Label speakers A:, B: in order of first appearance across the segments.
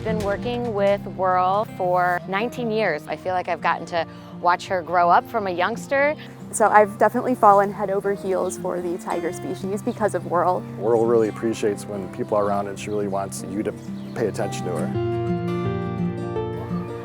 A: been working with Whirl for 19 years. I feel like I've gotten to watch her grow up from a youngster.
B: So I've definitely fallen head over heels for the tiger species because of Whirl.
C: Whirl really appreciates when people are around and she really wants you to pay attention to her.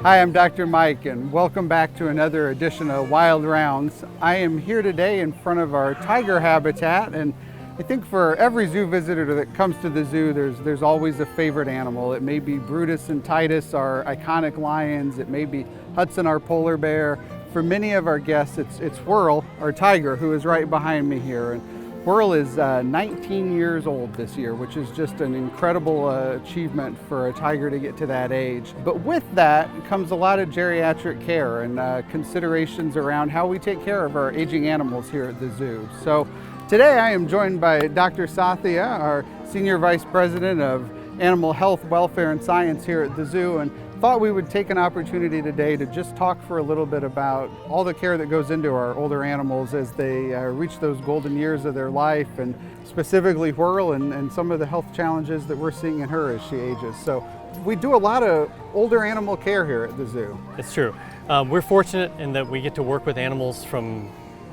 D: Hi, I'm Dr. Mike and welcome back to another edition of Wild Rounds. I am here today in front of our tiger habitat, and I think for every zoo visitor that comes to the zoo, there's always a favorite animal. It may be Brutus and Titus, our iconic lions. It may be Hudson, our polar bear. For many of our guests, it's Whirl, our tiger, who is right behind me here. And Whirl is 19 years old this year, which is just an incredible achievement for a tiger to get to that age. But with that comes a lot of geriatric care and considerations around how we take care of our aging animals here at the zoo. So today I am joined by Dr. Sathya, our Senior Vice President of Animal Health, Welfare, and Science here at the zoo, and thought we would take an opportunity today to just talk for a little bit about all the care that goes into our older animals as they reach those golden years of their life, and specifically Whirl and some of the health challenges that we're seeing in her as she ages. So we do a lot of older animal care here at the zoo.
E: It's true. We're fortunate in that we get to work with animals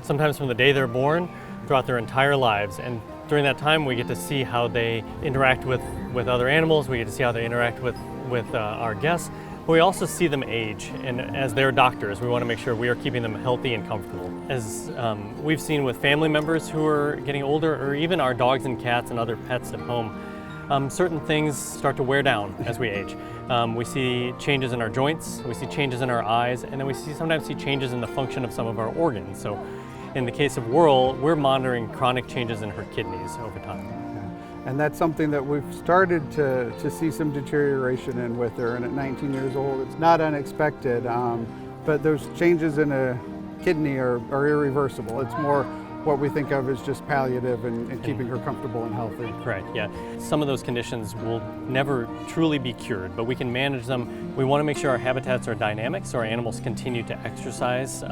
E: sometimes from the day they're born throughout their entire lives, and during that time we get to see how they interact with other animals, we get to see how they interact with our guests, but we also see them age, and as their doctors we want to make sure we are keeping them healthy and comfortable. As we've seen with family members who are getting older, or even our dogs and cats and other pets at home, certain things start to wear down as we age. We see changes in our joints, we see changes in our eyes, and then we sometimes see changes in the function of some of our organs. So in the case of Whirl, we're monitoring chronic changes in her kidneys over time.
D: And that's something that we've started to see some deterioration in with her. And at 19 years old, it's not unexpected, but those changes in a kidney are irreversible. It's more what we think of as just palliative and keeping her comfortable and healthy.
E: Correct, yeah. Some of those conditions will never truly be cured, but we can manage them. We want to make sure our habitats are dynamic so our animals continue to exercise,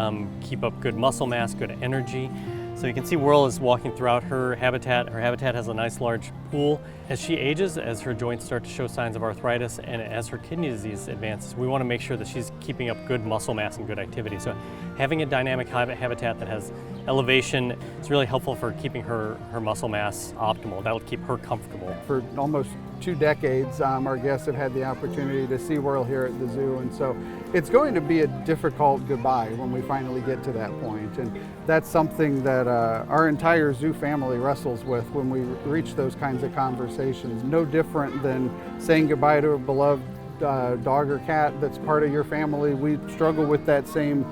E: keep up good muscle mass, good energy. So you can see Whirl is walking throughout her habitat. Her habitat has a nice large pool. As she ages, as her joints start to show signs of arthritis, and as her kidney disease advances, we want to make sure that she's keeping up good muscle mass and good activity. So having a dynamic habitat that has elevation is really helpful for keeping her muscle mass optimal. That'll keep her comfortable.
D: For almost 2 decades, our guests have had the opportunity to see Whirl here at the zoo, and so it's going to be a difficult goodbye when we finally get to that point. And that's something that our entire zoo family wrestles with when we reach those kinds of conversations. No different than saying goodbye to a beloved dog or cat that's part of your family. We struggle with that same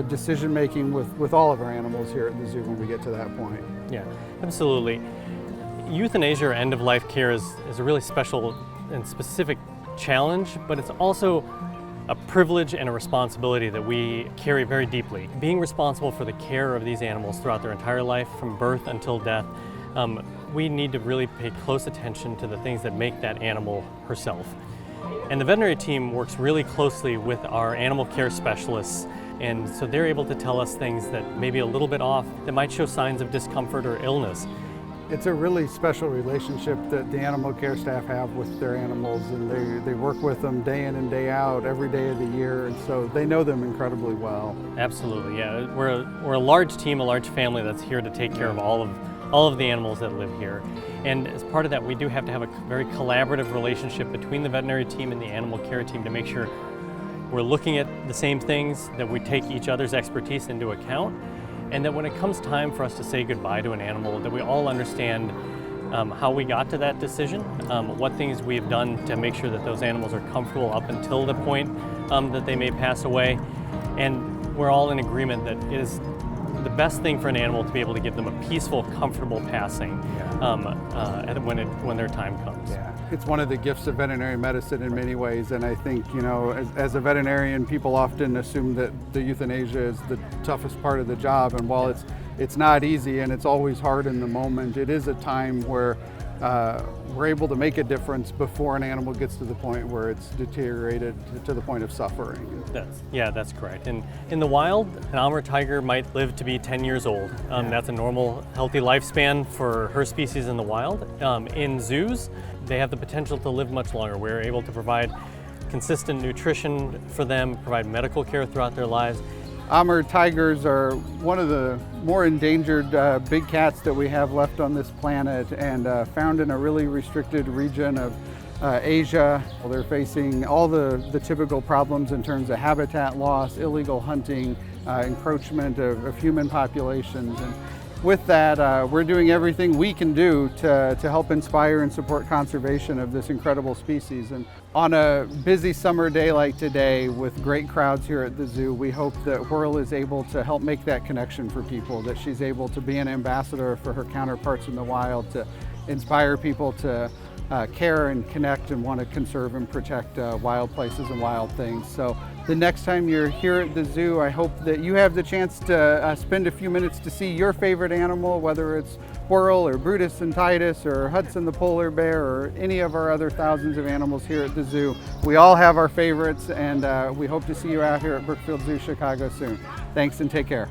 D: decision making with all of our animals here at the zoo when we get to that point.
E: Yeah, absolutely. Euthanasia or end-of-life care is a really special and specific challenge, but it's also a privilege and a responsibility that we carry very deeply. Being responsible for the care of these animals throughout their entire life, from birth until death, we need to really pay close attention to the things that make that animal herself. And the veterinary team works really closely with our animal care specialists, and so they're able to tell us things that may be a little bit off, that might show signs of discomfort or illness.
D: It's a really special relationship that the animal care staff have with their animals, and they work with them day in and day out, every day of the year, and so they know them incredibly well.
E: Absolutely, yeah. We're a large team, a large family that's here to take care of all of the animals that live here. And as part of that, we do have to have a very collaborative relationship between the veterinary team and the animal care team to make sure we're looking at the same things, that we take each other's expertise into account, and that when it comes time for us to say goodbye to an animal, that we all understand how we got to that decision, what things we've done to make sure that those animals are comfortable up until the point that they may pass away. And we're all in agreement that it is the best thing for an animal to be able to give them a peaceful, comfortable passing when their time comes.
D: Yeah. It's one of the gifts of veterinary medicine in many ways, and I think, you know, as a veterinarian, people often assume that the euthanasia is the toughest part of the job, and while it's not easy and it's always hard in the moment, it is a time where we're able to make a difference before an animal gets to the point where it's deteriorated to the point of suffering.
E: That's correct. And in the wild, an Amur tiger might live to be 10 years old. That's a normal, healthy lifespan for her species in the wild. In zoos, they have the potential to live much longer. We're able to provide consistent nutrition for them, provide medical care throughout their lives.
D: Amur tigers are one of the more endangered big cats that we have left on this planet, and found in a really restricted region of Asia. They're facing all the typical problems in terms of habitat loss, illegal hunting, encroachment of human populations. And with that, we're doing everything we can do to help inspire and support conservation of this incredible species. And on a busy summer day like today, with great crowds here at the zoo, we hope that Whirl is able to help make that connection for people, that she's able to be an ambassador for her counterparts in the wild, to inspire people to care and connect and want to conserve and protect wild places and wild things. So the next time you're here at the zoo, I hope that you have the chance to spend a few minutes to see your favorite animal, whether it's Whirl or Brutus and Titus or Hudson the polar bear or any of our other thousands of animals here at the zoo. We all have our favorites, and we hope to see you out here at Brookfield Zoo, Chicago soon. Thanks and take care.